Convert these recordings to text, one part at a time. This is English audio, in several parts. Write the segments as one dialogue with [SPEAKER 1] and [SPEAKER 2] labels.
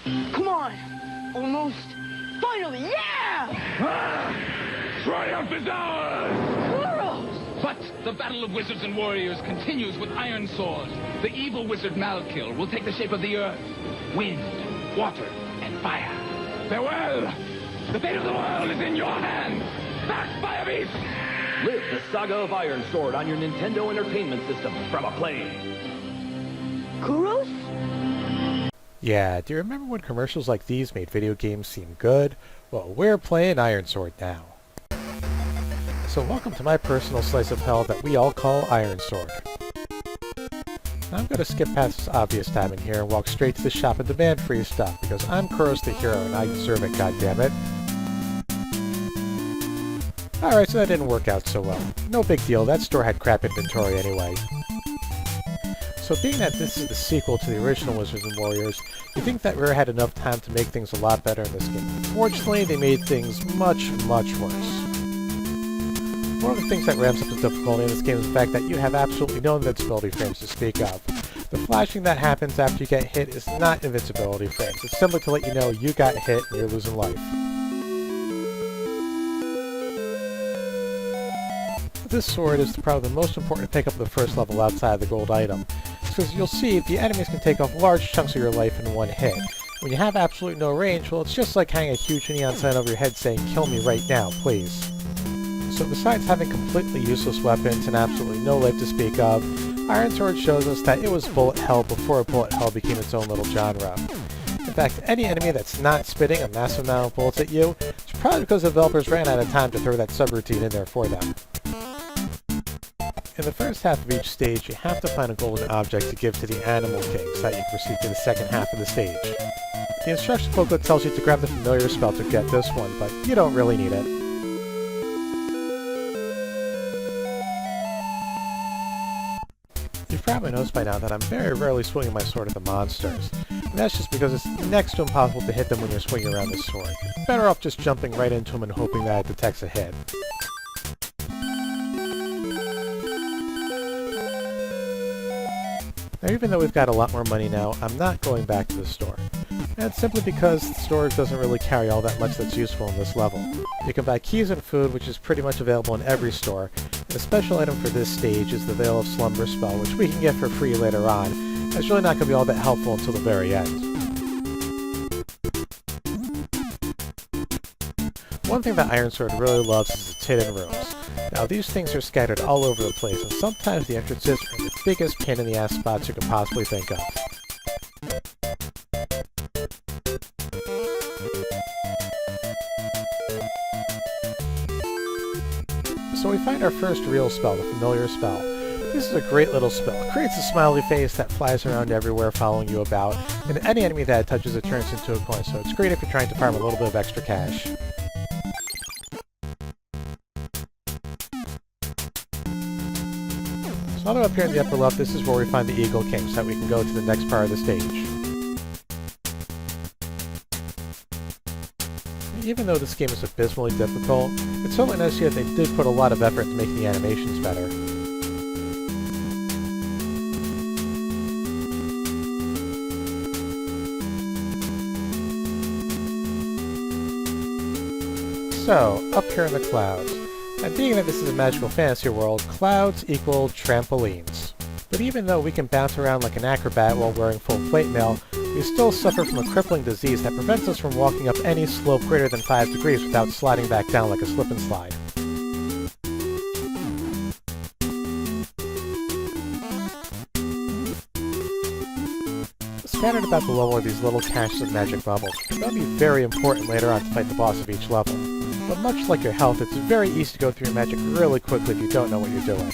[SPEAKER 1] Come on! Almost! Finally, yeah!
[SPEAKER 2] Triumph is ours!
[SPEAKER 1] Kuros!
[SPEAKER 3] But the battle of wizards and warriors continues with Ironsword. The evil wizard Malkill will take the shape of the earth, wind, water, and fire.
[SPEAKER 2] Farewell! The fate of the world is in your hands! Back, Fire Beast!
[SPEAKER 4] Live the saga of Ironsword on your Nintendo Entertainment System from Acclaim.
[SPEAKER 1] Kuros?
[SPEAKER 5] Yeah, do you remember when commercials like these made video games seem good? Well, we're playing Ironsword now. So welcome to my personal slice of hell that we all call Ironsword. Now I'm going to skip past this obvious tab in here and walk straight to the shop and demand free stuff, because I'm Kuros the hero and I deserve it, goddammit. Alright, so that didn't work out so well. No big deal, that store had crap inventory anyway. So being that this is the sequel to the original Wizards and Warriors, you'd think that Rare had enough time to make things a lot better in this game. Unfortunately, they made things much, much worse. One of the things that ramps up the difficulty in this game is the fact that you have absolutely no invincibility frames to speak of. The flashing that happens after you get hit is not invincibility frames, it's simply to let you know you got hit and you're losing life. This sword is probably the most important to pick up at the first level outside of the gold item, because you'll see the enemies can take off large chunks of your life in one hit. When you have absolutely no range, well, it's just like hanging a huge neon sign over your head saying, "Kill me right now, please." So besides having completely useless weapons and absolutely no life to speak of, Ironsword shows us that it was bullet hell before bullet hell became its own little genre. In fact, any enemy that's not spitting a massive amount of bullets at you, it's probably because the developers ran out of time to throw that subroutine in there for them. In the first half of each stage, you have to find a golden object to give to the Animal King so that you can proceed to the second half of the stage. The instruction booklet tells you to grab the familiar spell to get this one, but you don't really need it. You've probably noticed by now that I'm very rarely swinging my sword at the monsters, and that's just because it's next to impossible to hit them when you're swinging around the sword. Better off just jumping right into them and hoping that it detects a hit. Now, even though we've got a lot more money now, I'm not going back to the store. And it's simply because the store doesn't really carry all that much that's useful in this level. You can buy keys and food, which is pretty much available in every store, and a special item for this stage is the Veil of Slumber spell, which we can get for free later on, and it's really not going to be all that helpful until the very end. One thing that Ironsword really loves is its hidden rooms. Now, these things are scattered all over the place, and sometimes the entrances are the biggest pain-in-the-ass spots you can possibly think of. So we find our first real spell, the Familiar Spell. This is a great little spell. It creates a smiley face that flies around everywhere following you about, and any enemy that it touches it turns into a coin, so it's great if you're trying to farm a little bit of extra cash. So now that we're up here in the upper left, this is where we find the Eagle King, so that we can go to the next part of the stage. Even though this game is abysmally difficult, it's certainly nice to see that they did put a lot of effort into making the animations better. So, up here in the clouds. And being that this is a magical fantasy world, clouds equal trampolines. But even though we can bounce around like an acrobat while wearing full plate mail, we still suffer from a crippling disease that prevents us from walking up any slope greater than 5 degrees without sliding back down like a slip and slide. Scattered about the level are these little caches of magic bubbles. They'll be very important later on to fight the boss of each level. But much like your health, it's very easy to go through your magic really quickly if you don't know what you're doing.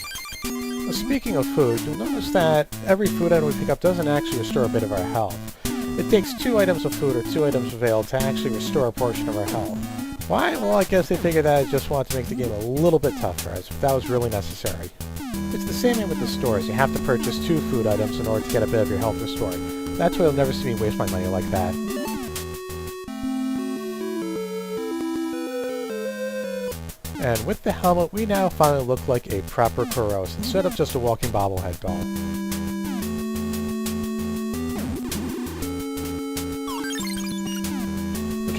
[SPEAKER 5] Now, speaking of food, you'll notice that every food item we pick up doesn't actually restore a bit of our health. It takes 2 items of food or 2 items of ale to actually restore a portion of our health. Why? Well, I guess they figured that I just wanted to make the game a little bit tougher, as if that was really necessary. It's the same way with the stores. You have to purchase 2 food items in order to get a bit of your health restored. That's why you'll never see me waste my money like that. And with the helmet, we now finally look like a proper Kuros, instead of just a walking bobblehead doll.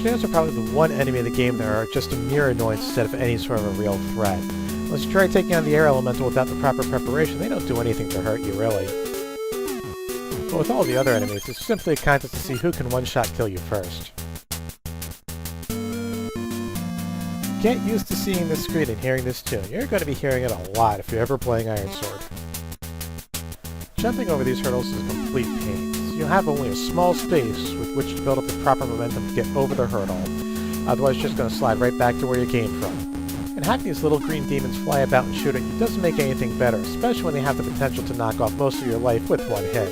[SPEAKER 5] Tornadoes are probably the one enemy in the game that are just a mere annoyance instead of any sort of a real threat. Unless you try taking on the air elemental without the proper preparation, they don't do anything to hurt you, really. But with all the other enemies, it's simply a contest to see who can one-shot kill you first. Get used to seeing this screen and hearing this tune. You're going to be hearing it a lot if you're ever playing Ironsword. Jumping over these hurdles is a complete pain. You'll have only a small space with which to build up the proper momentum to get over the hurdle. Otherwise, you're just going to slide right back to where you came from. And having these little green demons fly about and shoot at you doesn't make anything better, especially when they have the potential to knock off most of your life with one hit.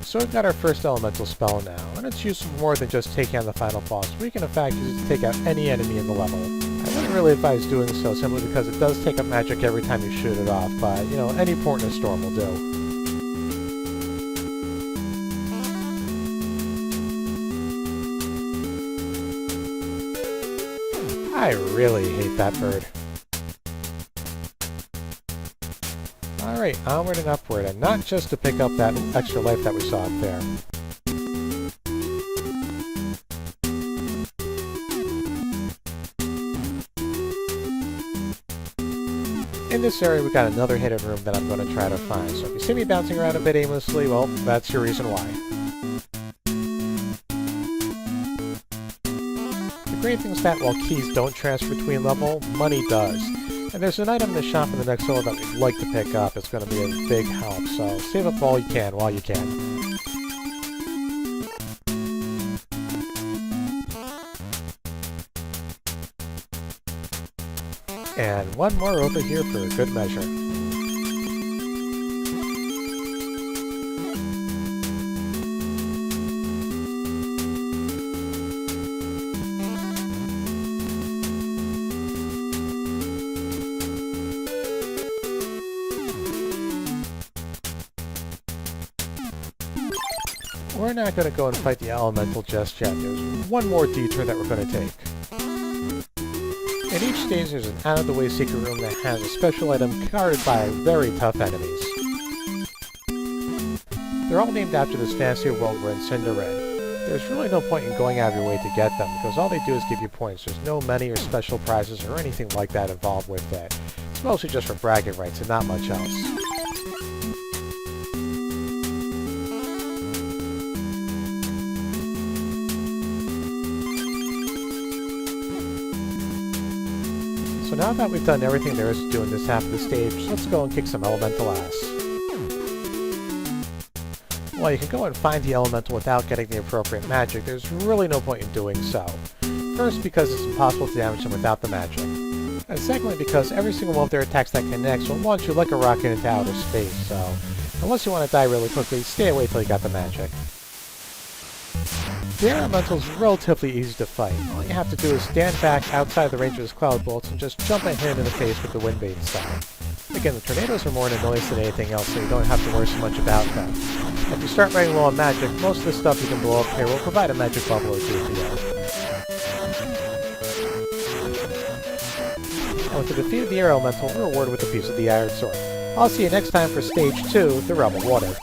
[SPEAKER 5] So we've got our first elemental spell now, and it's used for more than just taking on the final boss. We can in fact use it to take out any enemy in the level. I wouldn't really advise doing so simply because it does take up magic every time you shoot it off, but, you know, any point in a storm will do. I really hate that bird. Alright, onward and upward, and not just to pick up that extra life that we saw up there. In this area, we've got another hidden room that I'm going to try to find, so if you see me bouncing around a bit aimlessly, well, that's your reason why. The great thing is that while keys don't transfer between level, money does. And there's an item in the shop in the next level that we'd like to pick up. It's going to be a big help, so save up all you can while you can. And one more over here for good measure. We're not going to go and fight the elemental just yet. There's one more detour that we're going to take. In each stage there's an out-of-the-way secret room that has a special item guarded by very tough enemies. They're all named after this fantasy world we're in Cinderred. There's really no point in going out of your way to get them, because all they do is give you points. There's no money or special prizes or anything like that involved with it. It's mostly just for bragging rights and not much else. So now that we've done everything there is to do in this half of the stage, let's go and kick some elemental ass. While you can go and find the elemental without getting the appropriate magic, there's really no point in doing so. First, because it's impossible to damage them without the magic. And secondly, because every single one of their attacks that connects will launch you like a rocket into outer space, so unless you want to die really quickly, stay away till you got the magic. The elemental is relatively easy to fight. All you have to do is stand back outside the range of his cloud bolts and just jump at him in the face with the wind bait style. Again, the tornadoes are more an annoyance than anything else, so you don't have to worry so much about them. If you start running low on magic, most of the stuff you can blow up here will provide a magic bubble or two for you. And with the defeat of the air elemental, we're rewarded with a piece of the Ironsword. I'll see you next time for Stage 2, the Realm of Water.